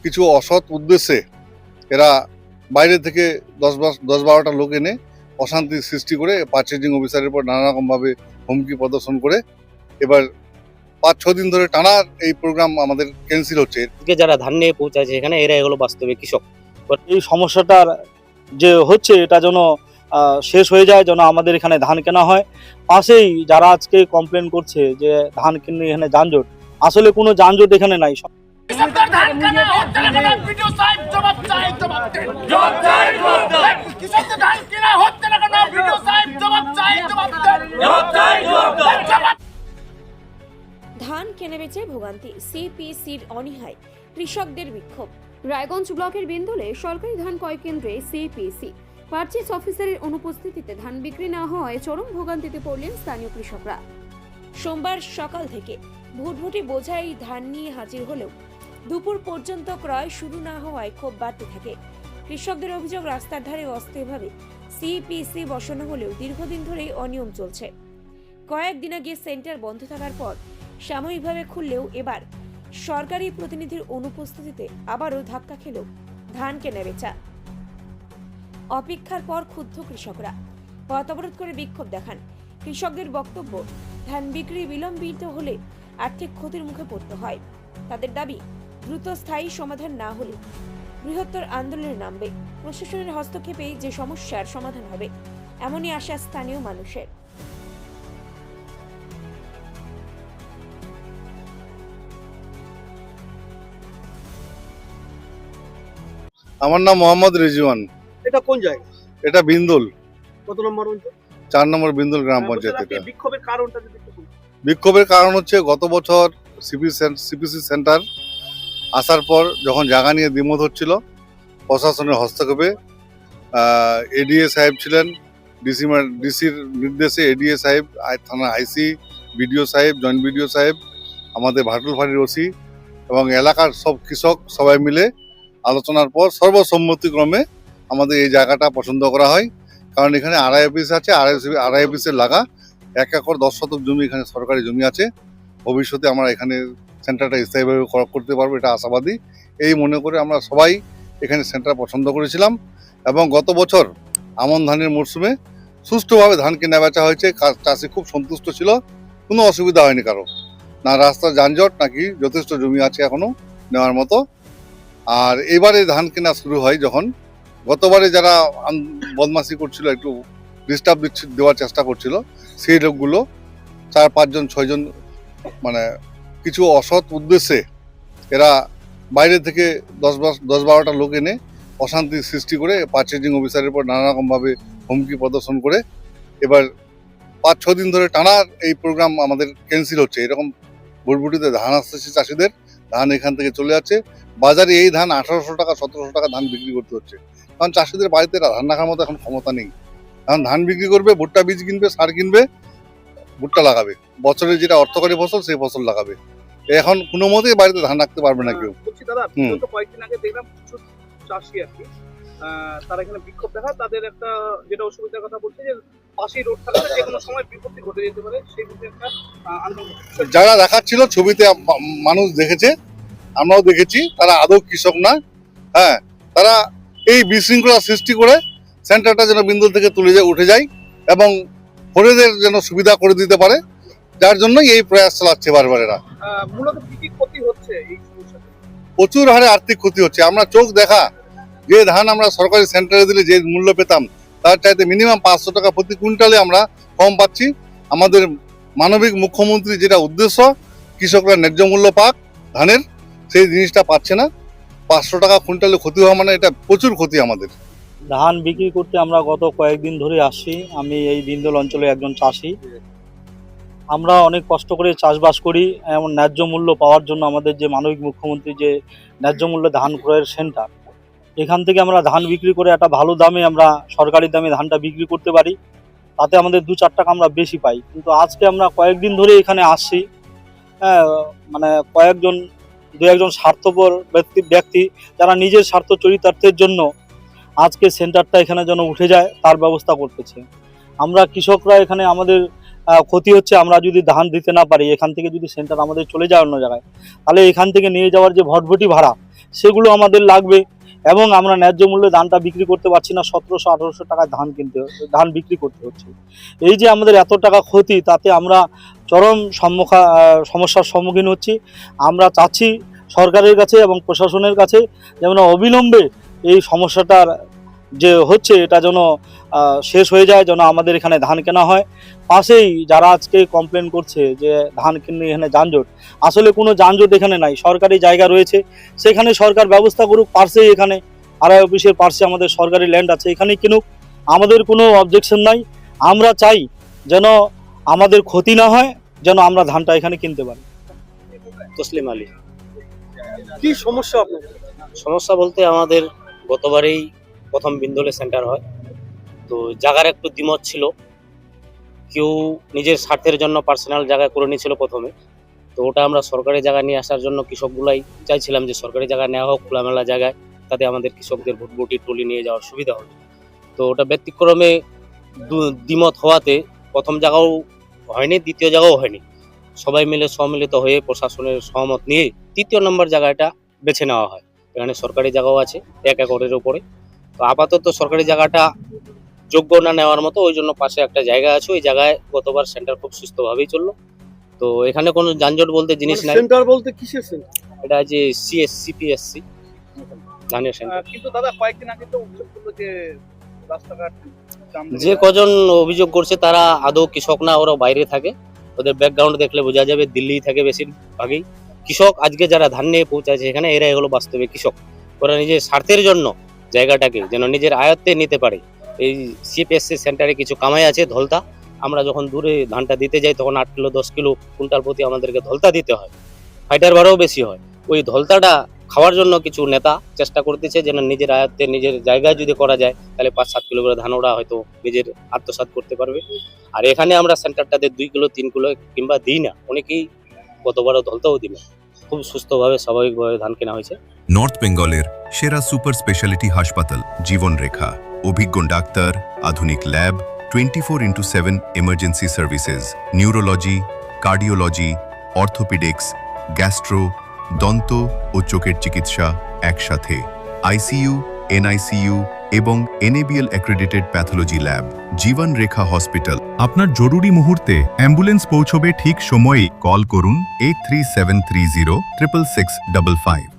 কিছু অসৎ উদ্দেশ্যে এরা বাইরে থেকে 10-12টা লোক এনে অশান্তি সৃষ্টি করে পারচেজিং অফিসারের উপর নানা রকমভাবে হুমকি প্রদর্শন করে এবার 5-6 দিন ধরে টানা এই প্রোগ্রাম আমাদের ক্যান্সেল হচ্ছে। যারা ধান নিয়ে পৌঁছাচ্ছে এখানে এরা এগুলো বাস্তবে কৃষক। এই সমস্যাটার যে হচ্ছে এটা যেন শেষ হয়ে যায়, যেন আমাদের এখানে ধান কেনা হয়। পাশেই যারা আজকে কমপ্লেন করছে যে ধান কিনে এখানে যানজট, আসলে কোনো যানজট এখানে নাই। ধান কেনে বেচে ভোগান্তি, সিপিসির অনীহায় কৃষকদের বিক্ষোভ। রায়গঞ্জ ব্লকের বিন্দুলে সরকারি ধান ক্রয় কেন্দ্রে সিপিসি পারচেজ অফিসারের অনুপস্থিতিতে ধান বিক্রি না হওয়ায় চরম ভোগান্তিতে পড়লেন স্থানীয় কৃষকরা। সোমবার সকাল থেকে ভুটভুটি বোঝাই ধান নিয়ে হাজির হলেও দুপুর পর্যন্ত ক্রয় শুরু না হওয়ায় ক্ষোভ বাড়তে থাকে। কৃষকদের অভিযোগ, রাস্তার ধারে অস্থায়ীভাবে সিপিসি বসানো হলেও দীর্ঘদিন ধরেই অনিয়ম চলছে। কয়েকদিন আগে সেন্টার বন্ধ থাকার পর সাময়িকভাবে খুললেও এবার সরকারি প্রতিনিধির অনুপস্থিতিতে আবারও ধাক্কা খেল ধান কেনা বেচা। অপেক্ষার পর ক্ষুব্ধ কৃষকরা পথ অবরোধ করে বিক্ষোভ দেখান। কৃষকদের বক্তব্য, ধান বিক্রি বিলম্বিত হলে আর্থিক ক্ষতির মুখে পড়তে হয়। তাদের দাবি, দ্রুত স্থায়ী সমাধান না হলে বৃহত্তর আন্দোলনে নামবে। প্রশাসনের হস্তক্ষেপে যে সমস্যার সমাধান হবে, এমনই আশা স্থানীয় মানুষের। আমার নাম মোহাম্মদ রিজওয়ান। এটা কোন জায়গা? এটা বিন্দুল, কত নম্বর অঞ্চল? 4 নম্বর বিন্দুল গ্রাম পঞ্চায়েত। এটা বিক্ষোভের কারণটা যদি একটু বলুন। বিক্ষোভের কারণ হচ্ছে গত বছর সিপিসি সেন্টার আসার পর যখন জায়গা নিয়ে দ্বিমত হচ্ছিল, প্রশাসনের হস্তক্ষেপে এডিএ সাহেব ছিলেন, ডিসির নির্দেশে এডিএ সাহেব, থানা আইসি, বিডিও সাহেব, জয়েন্ট বিডিও সাহেব, আমাদের ভাটুল ফাঁড়ির ওসি এবং এলাকার সব কৃষক সবাই মিলে আলোচনার পর সর্বসম্মতিক্রমে আমাদের এই জায়গাটা পছন্দ করা হয়। কারণ এখানে আড়াই অফিস আছে, আড়াই অফিসের লাগা 1 একর 10 শতক জমি এখানে সরকারি জমি আছে। ভবিষ্যতে আমরা এখানে সেন্টারটা স্থায়ীভাবে করতে পারবো, এটা আশাবাদী। এই মনে করে আমরা সবাই এখানে সেন্টার পছন্দ করেছিলাম এবং গত বছর আমন ধানের মরশুমে সুষ্ঠুভাবে ধান কেনা বেচা হয়েছে। চাষি খুব সন্তুষ্ট ছিল, কোনো অসুবিধা হয়নি কারো, না রাস্তার যানজট, নাকি যথেষ্ট জমি আছে এখনো নেওয়ার মতো। আর এবারে ধান কেনা শুরু হয় যখন, গতবারে যারা বদমাশি করছিল, একটু ডিস্টার্ব দেওয়ার চেষ্টা করছিল, সেই লোকগুলো 4-5 জন 6 জন মানে কিছু অসৎ উদ্দেশ্যে এরা বাইরে থেকে 10-12টা লোক এনে অশান্তি সৃষ্টি করে পারচেজিং অফিসারের উপর নানা রকমভাবে হুমকি প্রদর্শন করে এবার 5-6 দিন ধরে টানা এই প্রোগ্রাম আমাদের ক্যান্সেল হচ্ছে। এরকম ভুটভুটিতে ধান আসতেছে, চাষিদের ধান এখান থেকে চলে যাচ্ছে। বাজারে এই ধান 1800 টাকা 1700 টাকা ধান বিক্রি করতে হচ্ছে, কারণ চাষিদের বাড়িতে ধান রাখার মতো এখন ক্ষমতা নেই। কারণ ধান বিক্রি করবে, ভুট্টা বীজ কিনবে, সার কিনবে, ভুট্টা লাগাবে, বছরের যেটা অর্থকরী ফসল সেই ফসল লাগাবে। এখন কোনো মতেই বাড়িতে ধান রাখতে পারবে না কেউ। বলছি দাদা, বিগত কয়েকদিন আগে দেখলাম কিছু চাষি আর কি তারা এখানে বিক্ষোভ দেখায়। তাদের একটা যেটা অসুবিধার কথা বলছে যে পাশেই রোড থাকলে যে কোনো সময় বিপত্তি ঘটে যেতে পারে, সেই বিষয়ে একটা আন্দোলন। যারা দেখাচ্ছিল ছবিতে মানুষ দেখেছে, আমরাও দেখেছি, তারা আদৌ কৃষক না। হ্যাঁ, তারা এই বিশৃঙ্খলা সৃষ্টি করে সেন্টারটা যেন বিন্দুল থেকে উঠে যায় এবং ফরেদের যেন সুবিধা করে দিতে পারে, যার জন্যই এই প্রয়াস চালাচ্ছে বারবার এরা। মূলত কি কি ক্ষতি হচ্ছে এই সমস্যাতে? প্রচুর হারে আর্থিক ক্ষতি হচ্ছে। আমরা চোখ দেখা যে ধান আমরা সরকারি সেন্টারে দিলে যে মূল্য পেতাম, তার চাইতে মিনিমাম 500 টাকা প্রতি কুইন্টালে আমরা কম পাচ্ছি। আমাদের মানবিক মুখ্যমন্ত্রী যেটা উদ্দেশ্য, কৃষকরা ন্যায্য মূল্য পাক ধানের, সেই জিনিসটা পাচ্ছে না। 500 টাকা কুইন্টালে ক্ষতি হওয়া মানে এটা প্রচুর ক্ষতি আমাদের। ধান বিক্রি করতে আমরা গত কয়েকদিন ধরে আসছি। আমি এই বিন্দুল অঞ্চলে একজন চাষি। আমরা অনেক কষ্ট করে চাষবাস করি, এমন ন্যায্য মূল্য পাওয়ার জন্য আমাদের যে মানবিক মুখ্যমন্ত্রী যে ন্যায্য মূল্যে ধান ক্রয়ের সেন্টার, এখান থেকে আমরা ধান বিক্রি করে একটা ভালো দামে আমরা সরকারি দামে ধানটা বিক্রি করতে পারি, তাতে আমাদের 2-4 টাকা আমরা বেশি পাই। কিন্তু আজকে আমরা কয়েকদিন ধরে এখানে আসছি, মানে দু একজন স্বার্থপর ব্যক্তি যারা নিজের স্বার্থ চরিতার্থের জন্য আজকে সেন্টারটা এখানে যেন উঠে যায় তার ব্যবস্থা করতেছে। আমরা কৃষকরা এখানে আমাদের ক্ষতি হচ্ছে। আমরা যদি ধান দিতে না পারি, এখান থেকে যদি সেন্টার আমাদের চলে যায় অন্য জায়গায়, তাহলে এখান থেকে নিয়ে যাওয়ার যে ভটভটি ভাড়া, সেগুলো আমাদের লাগবে। এবং আমরা ন্যায্য মূল্যে ধানটা বিক্রি করতে পারছি না, 1700-1800 টাকায় ধান বিক্রি করতে হচ্ছে। এই যে আমাদের এত টাকা ক্ষতি, তাতে আমরা চরম সমস্যার সম্মুখীন হচ্ছি। আমরা চাচ্ছি সরকারের কাছে এবং প্রশাসনের কাছে যেন অবিলম্বে এই সমস্যাটার যে হচ্ছে এটা যেন শেষ হয়ে যায়, যেন আমাদের এখানে ধান কেনা হয়। পাশেই যারা আজকে কমপ্লেন করছে যে ধান কিনে এখানে যানজট, আসলে কোনো যানজট এখানে নাই, সরকারি জায়গা রয়েছে, সেখানে সরকার ব্যবস্থা করুক। পাশেই এখানে আরআই অফিসের পাশে আমাদের সরকারি ল্যান্ড আছে, এখানেই কিনুক, আমাদের কোনো অবজেকশন নাই। আমরা চাই যেন আমাদের ক্ষতি না হয়, যেন আমরা ধানটা এখানে কিনতে পারি। তসলিম আলী। কি সমস্যা আপনার? সমস্যা বলতে আমাদের গতবারেই প্রথম বিন্দলে সেন্টার হয়, তো জায়গার একটু দ্বিমত ছিল। কেউ নিজের স্বার্থের জন্য পার্সোনাল জায়গা করে নিয়েছিল প্রথমে, তো ওটা আমরা সরকারি জায়গা নিয়ে আসার জন্য কৃষকগুলাই চাইছিলাম যে সরকারি জায়গা নেওয়া হোক খোলামেলা জায়গায়, তাতে আমাদের কৃষকদের ভোটবটি টলি নিয়ে যাওয়ার সুবিধা হবে। তো ওটা ব্যতিক্রমে দ্বিমত হওয়াতে প্রথম জায়গাও হয়নি, দ্বিতীয় জায়গাও হয়নি। সবাই মিলে সম্মিলিত হয়ে প্রশাসনের সহমত নিয়ে তৃতীয় নম্বর জায়গাটা বেছে নেওয়া হয়। এখানে সরকারি জায়গাও আছে 1 একরের উপরে। তো আপাতত সরকারি জায়গাটা যোগ্য না নেওয়ার মতো, ওই জন্য পাশে একটা জায়গা আছে, ওই জায়গায় গতবার সেন্টার খুব সুস্থভাবেই চললো। তো এখানে কোনো যানজট বলতে জিনিস নাই। সেন্টার বলতে কিসের সেন্টার? এটা যে সিপিএসসি ধানের সেন্টার। কিন্তু দাদা কয়েকদিন আগে তো অভিযোগ করলো যে রাস্তাঘাট জাম লেগে যে কজন অভিযোগ করছে তারা আদৌ কৃষক না, ওরা বাইরে থাকে। ওদের ব্যাকগ্রাউন্ড দেখলে বোঝা যাবে দিল্লি থাকে বেশিরভাগই। কৃষক আজকে যারা ধান নিয়ে পৌঁছাচ্ছে এখানে, এরাই হলো বাস্তবে কৃষক। ওরা নিজের স্বার্থের জন্য জায়গাটাকে যেন নিজের আয়ত্তে নিতে পারে। এই সিপিএসসি সেন্টারে কিছু কামাই আছে ধলতা। আমরা যখন দূরে ধানটা দিতে যাই তখন 8 কিলো 10 কিলো কুইন্টাল প্রতি আমাদেরকে ধলতা দিতে হয়, ফাইটার ভাড়াও বেশি হয়। ওই ধলতাটা খাওয়ার জন্য কিছু নেতা চেষ্টা করতেছে যেন নিজের আয়ত্তে নিজের জায়গায় যদি করা যায় তাহলে 5-7 কিলো করে ধান ওরা হয়তো নিজের আত্মসাৎ করতে পারবে। আর এখানে আমরা সেন্টারটাতে 2 কিলো 3 কিলো কিংবা দিই না, অনেকেই গতবারও ধলতাও দিই না। খুব সুস্থভাবে স্বাভাবিকভাবে ধান কেনা হয়েছে। নর্থ বেঙ্গলের সেরা সুপার স্পেশালিটি হাসপাতাল জীবনরেখা, অভিজ্ঞ ডাক্তার, আধুনিক lab, 24x7 emergency services, neurology, cardiology, orthopaedics, gastro, দন্ত ও চোখের চিকিৎসা একসাথে, আইসিইউ, এনআইসিইউ এবং NABL অ্যাক্রেডিটেড প্যাথোলজি ল্যাব। জীবন রেখা হসপিটাল। আপনার জরুরি মুহূর্তে অ্যাম্বুলেন্স পৌঁছবে ঠিক সময়ে। কল করুন 83730 66655।